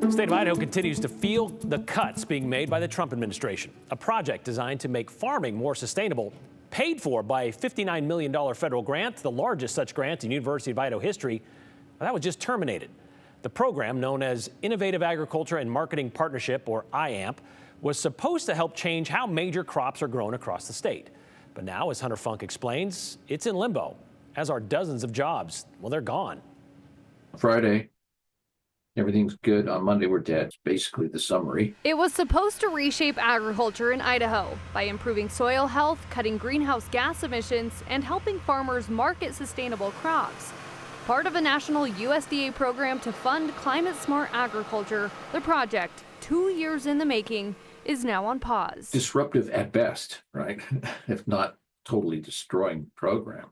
The state of Idaho continues to feel the cuts being made by the Trump administration. A project designed to make farming more sustainable, paid for by a $59 million federal grant, the largest such grant in University of Idaho history, that was just terminated. The program, known as Innovative Agriculture and Marketing Partnership, or IAMP, was supposed to help change how major crops are grown across the state. But now, as Hunter Funk explains, it's in limbo, as are dozens of jobs. Well, they're gone. Friday, everything's good. On Monday, we're dead. Basically the summary. It was supposed to reshape agriculture in Idaho by improving soil health, cutting greenhouse gas emissions, and helping farmers market sustainable crops. Part of a national USDA program to fund climate-smart agriculture, the project, 2 years in the making, is now on pause. Disruptive at best, right? If not totally destroying the program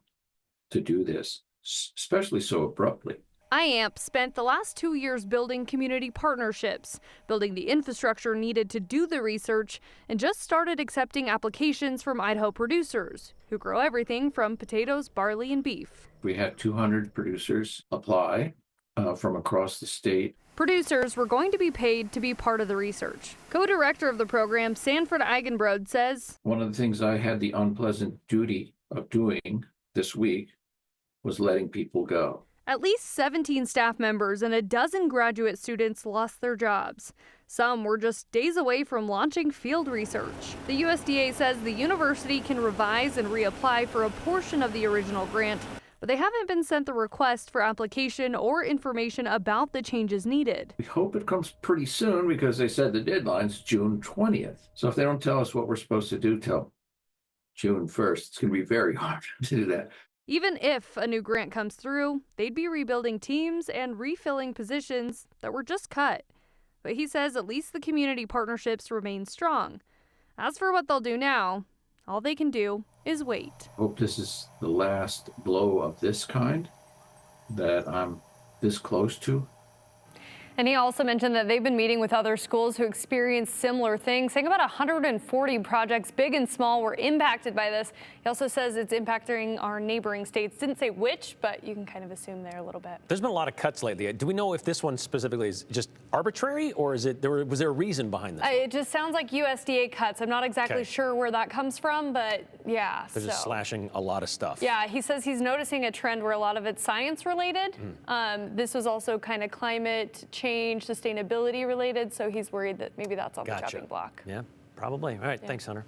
to do this, especially so abruptly. IAMP spent the last 2 years building community partnerships, building the infrastructure needed to do the research, and just started accepting applications from Idaho producers who grow everything from potatoes, barley, and beef. We had 200 producers apply from across the state. Producers were going to be paid to be part of the research. Co-director of the program, Sanford Eigenbrod, says, "One of the things I had the unpleasant duty of doing this week was letting people go." At least 17 staff members and a dozen graduate students lost their jobs. Some were just days away from launching field research. The USDA says the university can revise and reapply for a portion of the original grant, but they haven't been sent the request for application or information about the changes needed. We hope it comes pretty soon because they said the deadline's June 20th. So if they don't tell us what we're supposed to do till June 1st, it's going to be very hard to do that. Even if a new grant comes through, they'd be rebuilding teams and refilling positions that were just cut. But he says at least the community partnerships remain strong. As for what they'll do now, all they can do is wait. Hope this is the last blow of this kind that I'm this close to. And he also mentioned that they've been meeting with other schools who experienced similar things, saying about 140 projects, big and small, were impacted by this. He also says it's impacting our neighboring states. Didn't say which, but you can kind of assume there a little bit. There's been a lot of cuts lately. Do we know if this one specifically is just arbitrary, or is it was there a reason behind this? It just sounds like USDA cuts. I'm not exactly sure where that comes from, but yeah. They're just slashing a lot of stuff. Yeah, he says he's noticing a trend where a lot of it's science related. This was also kind of climate change, sustainability related, so he's worried that maybe that's on the chopping block. Yeah, probably. All right, thanks, Hunter.